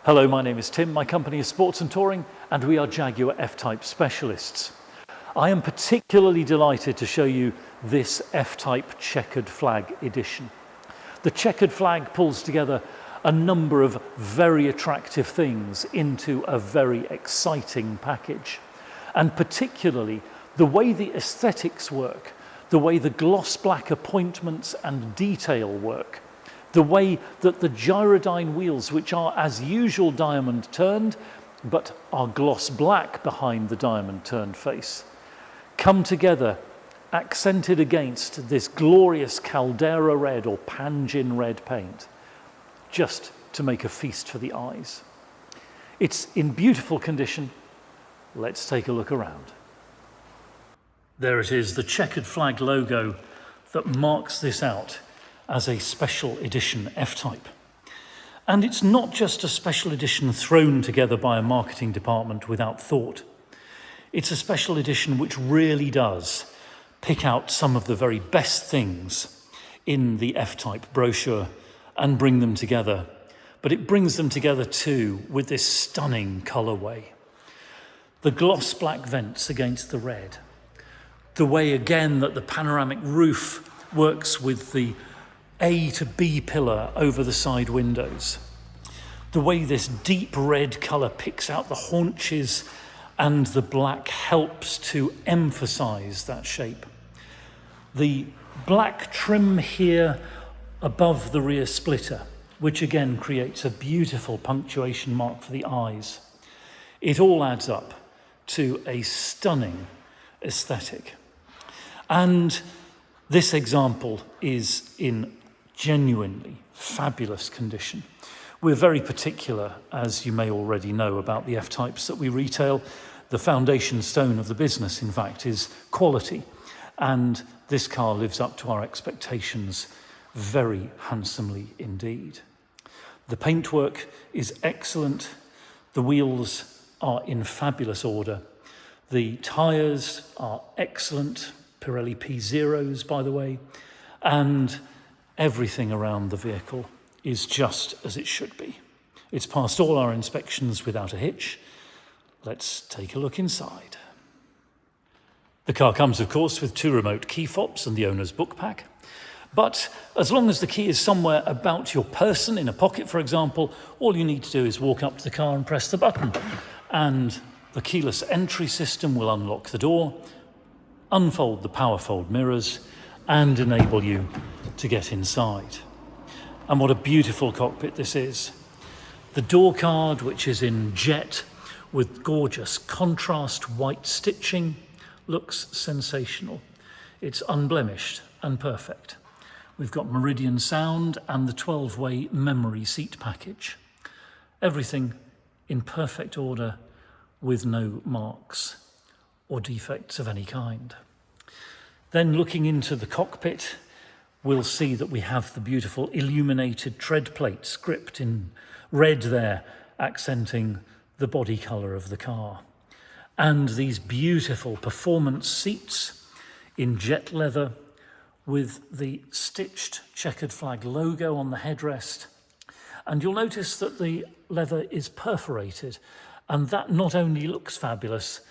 Hello, my name is Tim, my company is Sports and Touring, and we are Jaguar F-Type specialists. I am particularly delighted to show you this F-Type Chequered Flag edition. The Chequered Flag pulls together a number of very attractive things into a very exciting package. And particularly, the way the aesthetics work, the way the gloss black appointments and detail work, the way that the gyrodyne wheels, which are as usual diamond turned, but are gloss black behind the diamond turned face, come together accented against this glorious Caldera red or Pangin red paint, just to make a feast for the eyes. It's in beautiful condition. Let's take a look around. There it is, the Chequered Flag logo that marks this out as a special edition F-Type. And it's not just a special edition thrown together by a marketing department without thought. It's a special edition which really does pick out some of the very best things in the F-Type brochure and bring them together. But it brings them together too with this stunning colourway. The gloss black vents against the red. The way again that the panoramic roof works with the A to B pillar over the side windows. The way this deep red colour picks out the haunches and the black helps to emphasise that shape. The black trim here above the rear splitter, which again creates a beautiful punctuation mark for the eyes. It all adds up to a stunning aesthetic. And this example is in genuinely fabulous condition. We're very particular, as you may already know, about the F-Types that we retail. The foundation stone of the business, in fact, is quality. And this car lives up to our expectations very handsomely indeed. The paintwork is excellent. The wheels are in fabulous order. The tyres are excellent, Pirelli P0s, by the way, and everything around the vehicle is just as it should be. It's passed all our inspections without a hitch. Let's take a look inside. The car comes, of course, with 2 remote key fobs and the owner's book pack. But as long as the key is somewhere about your person, in a pocket, for example, all you need to do is walk up to the car and press the button. And the keyless entry system will unlock the door, unfold the power fold mirrors, and enable you to get inside. And what a beautiful cockpit this is. The door card, which is in jet with gorgeous contrast white stitching, looks sensational. It's unblemished and perfect. We've got Meridian sound and the 12-way memory seat package. Everything in perfect order with no marks or defects of any kind. Then looking into the cockpit, we'll see that we have the beautiful illuminated tread plate script in red there, accenting the body colour of the car. And these beautiful performance seats in jet leather with the stitched Chequered Flag logo on the headrest. And you'll notice that the leather is perforated, and that not only looks fabulous,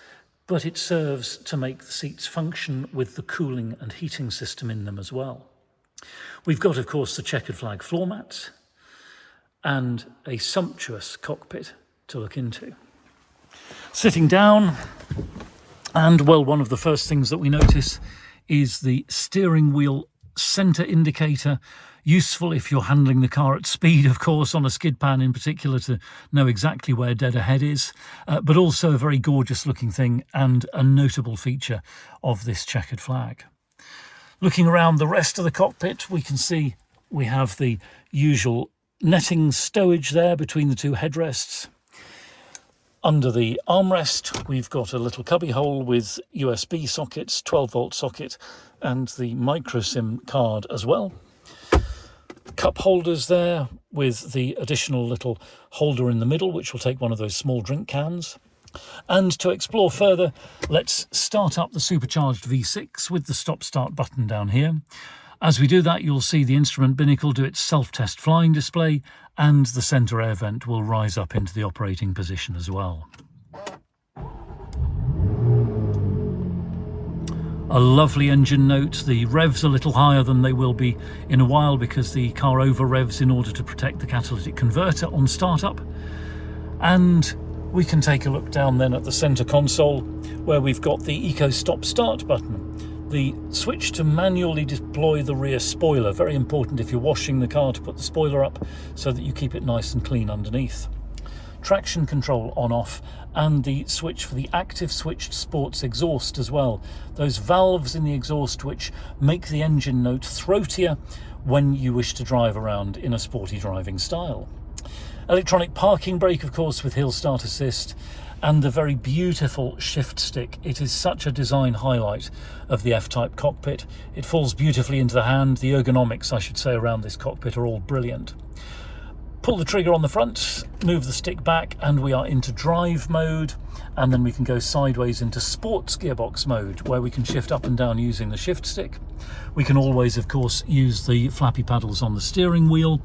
but it serves to make the seats function with the cooling and heating system in them as well. We've got, of course, the Chequered Flag floor mats and a sumptuous cockpit to look into. Sitting down, and well, one of the first things that we notice is the steering wheel centre indicator, useful if you're handling the car at speed, of course, on a skid pan in particular, to know exactly where dead ahead is, but also a very gorgeous looking thing and a notable feature of this Chequered Flag. Looking around the rest of the cockpit, we can see we have the usual netting stowage there between the 2 headrests. Under the armrest, we've got a little cubby hole with USB sockets, 12-volt socket, and the micro SIM card as well. Cup holders there with the additional little holder in the middle, which will take one of those small drink cans. And to explore further, let's start up the supercharged V6 with the stop-start button down here. As we do that, you'll see the instrument binnacle do its self-test flying display, and the centre air vent will rise up into the operating position as well. A lovely engine note. The revs a little higher than they will be in a while because the car over revs in order to protect the catalytic converter on startup. And we can take a look down then at the centre console where we've got the Eco Stop Start button, the switch to manually deploy the rear spoiler, very important if you're washing the car to put the spoiler up so that you keep it nice and clean underneath. Traction control on off, and the switch for the active switched sports exhaust as well. Those valves in the exhaust which make the engine note throatier when you wish to drive around in a sporty driving style. Electronic parking brake, of course, with hill start assist, and the very beautiful shift stick. It is such a design highlight of the F-Type cockpit. It falls beautifully into the hand. The ergonomics, I should say, around this cockpit are all brilliant. Pull the trigger on the front, move the stick back, and we are into drive mode, and then we can go sideways into sports gearbox mode where we can shift up and down using the shift stick. We can always, of course, use the flappy paddles on the steering wheel.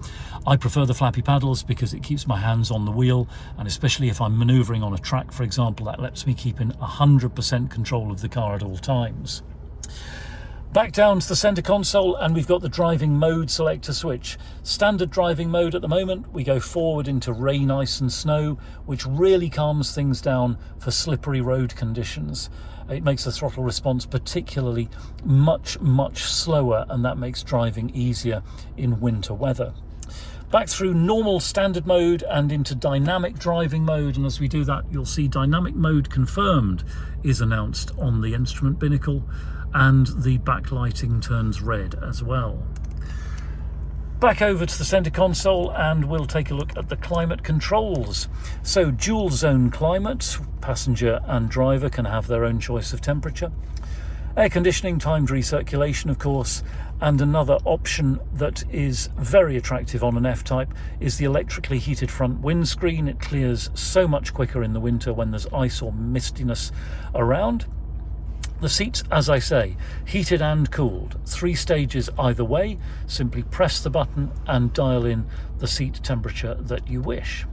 I prefer the flappy paddles because it keeps my hands on the wheel, and especially if I'm manoeuvring on a track, for example, that lets me keep in 100% control of the car at all times. Back down to the centre console, and we've got the driving mode selector switch. Standard driving mode at the moment, we go forward into rain, ice and snow, which really calms things down for slippery road conditions. It makes the throttle response particularly much slower, and that makes driving easier in winter weather. Back through normal standard mode and into dynamic driving mode, and as we do that you'll see dynamic mode confirmed is announced on the instrument binnacle, and the backlighting turns red as well. Back over to the centre console, and we'll take a look at the climate controls. So dual zone climate, passenger and driver can have their own choice of temperature. Air conditioning, timed recirculation of course, and another option that is very attractive on an F-Type is the electrically heated front windscreen. It clears so much quicker in the winter when there's ice or mistiness around. The seats, as I say, heated and cooled, 3 stages either way. Simply press the button and dial in the seat temperature that you wish.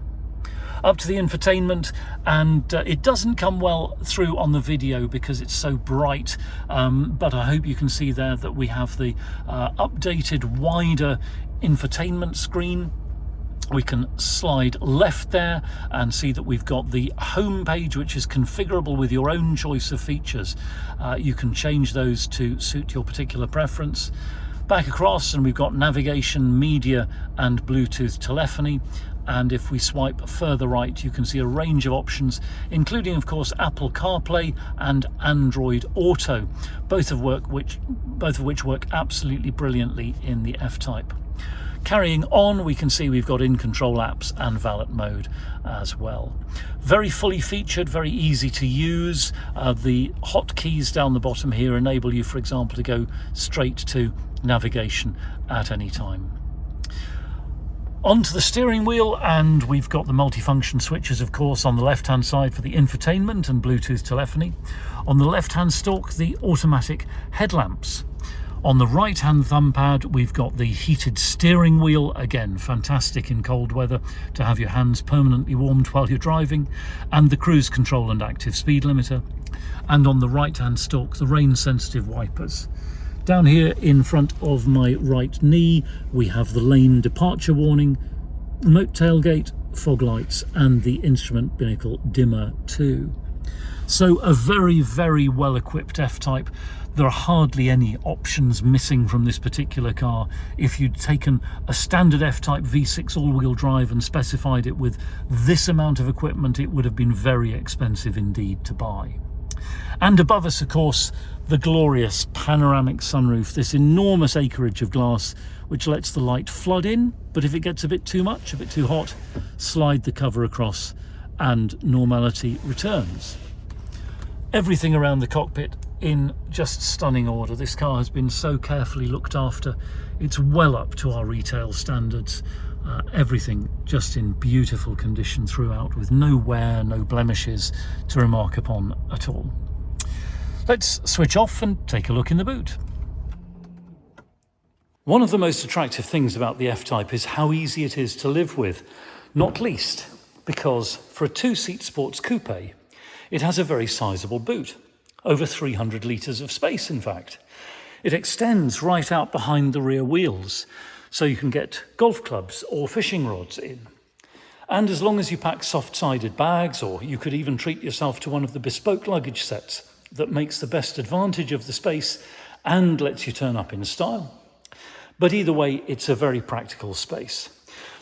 Up to the infotainment, and it doesn't come well through on the video because it's so bright, but I hope you can see there that we have the updated, wider infotainment screen. We can slide left there and see that we've got the home page, which is configurable with your own choice of features. You can change those to suit your particular preference. Back across, and we've got navigation, media and Bluetooth telephony. And if we swipe further right, you can see a range of options, including of course Apple CarPlay and Android Auto, both of which work absolutely brilliantly in the F-Type. Carrying on, we can see we've got in-control apps and valet mode as well. Very fully featured, very easy to use. The hotkeys down the bottom here enable you, for example, to go straight to navigation at any time. Onto the steering wheel, and we've got the multifunction switches, of course, on the left-hand side for the infotainment and Bluetooth telephony. On the left-hand stalk, the automatic headlamps. On the right-hand thumb pad, we've got the heated steering wheel, again fantastic in cold weather to have your hands permanently warmed while you're driving, and the cruise control and active speed limiter. And on the right-hand stalk, the rain-sensitive wipers. Down here in front of my right knee, we have the lane departure warning, remote tailgate, fog lights, and the instrument binnacle dimmer too. So a very well equipped F-Type. There are hardly any options missing from this particular car. If you'd taken a standard F-Type V6 all-wheel drive and specified it with this amount of equipment, it would have been very expensive indeed to buy. And above us, of course, the glorious panoramic sunroof, this enormous acreage of glass which lets the light flood in, but if it gets a bit too much, a bit too hot, slide the cover across and normality returns. Everything around the cockpit in just stunning order. This car has been so carefully looked after. It's well up to our retail standards. Everything just in beautiful condition throughout, with no wear, no blemishes to remark upon at all. Let's switch off and take a look in the boot. One of the most attractive things about the F-Type is how easy it is to live with, not least because for a two-seat sports coupe, it has a very sizable boot, over 300 litres of space in fact. It extends right out behind the rear wheels, so you can get golf clubs or fishing rods in. And as long as you pack soft-sided bags, or you could even treat yourself to one of the bespoke luggage sets that makes the best advantage of the space and lets you turn up in style. But either way, it's a very practical space.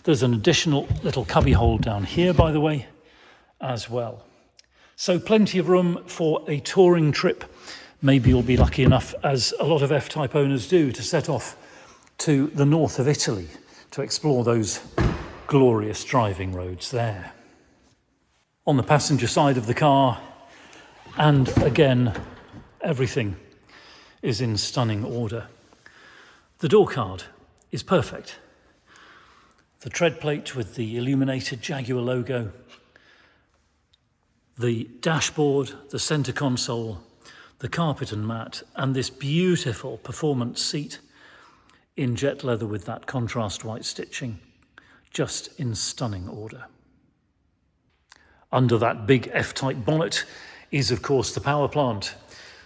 There's an additional little cubby hole down here, by the way, as well. So plenty of room for a touring trip. Maybe you'll be lucky enough, as a lot of F-Type owners do, to set off to the north of Italy to explore those glorious driving roads there. On the passenger side of the car, and again, everything is in stunning order. The door card is perfect. The tread plate with the illuminated Jaguar logo, the dashboard, the center console, the carpet and mat, and this beautiful performance seat in jet leather with that contrast white stitching, just in stunning order. Under that big F-Type bonnet is, of course, the power plant.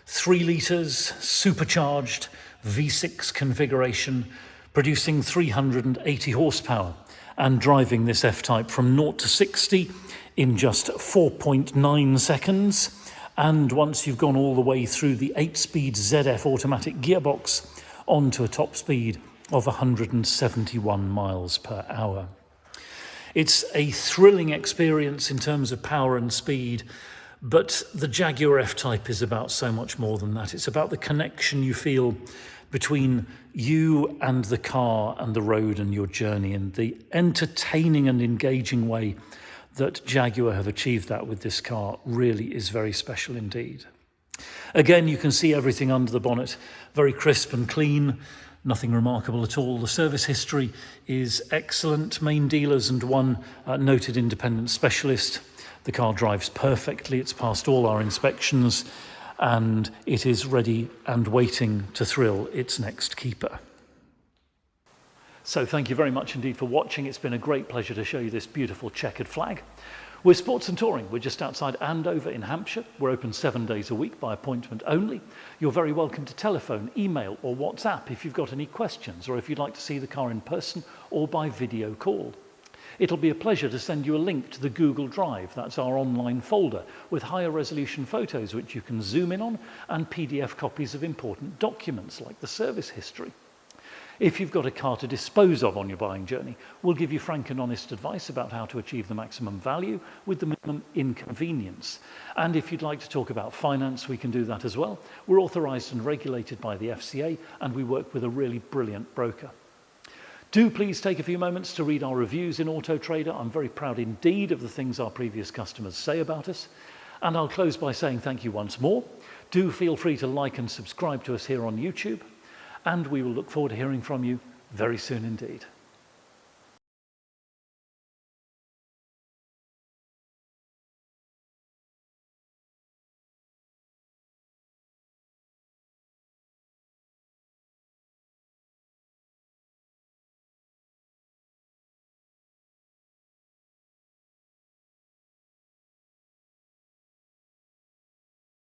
3 litres, supercharged, V6 configuration, producing 380 horsepower and driving this F-Type from 0 to 60 in just 4.9 seconds. And once you've gone all the way through the 8-speed ZF automatic gearbox onto a top speed of 171 miles per hour. It's a thrilling experience in terms of power and speed, but the Jaguar F-Type is about so much more than that. It's about the connection you feel between you and the car and the road and your journey, and the entertaining and engaging way that Jaguar have achieved that with this car really is very special indeed. Again, you can see everything under the bonnet, very crisp and clean, nothing remarkable at all. The service history is excellent. Main dealers and one noted independent specialist. The car drives perfectly. It's passed all our inspections, and it is ready and waiting to thrill its next keeper. So thank you very much indeed for watching. It's been a great pleasure to show you this beautiful checkered flag. We're Sports and Touring. We're just outside Andover in Hampshire. We're open 7 days a week by appointment only. You're very welcome to telephone, email or WhatsApp if you've got any questions, or if you'd like to see the car in person or by video call. It'll be a pleasure to send you a link to the Google Drive. That's our online folder with higher resolution photos which you can zoom in on, and PDF copies of important documents like the service history. If you've got a car to dispose of on your buying journey, we'll give you frank and honest advice about how to achieve the maximum value with the minimum inconvenience. And if you'd like to talk about finance, we can do that as well. We're authorised and regulated by the FCA, and we work with a really brilliant broker. Do please take a few moments to read our reviews in Auto Trader. I'm very proud indeed of the things our previous customers say about us. And I'll close by saying thank you once more. Do feel free to like and subscribe to us here on YouTube. And we will look forward to hearing from you very soon indeed.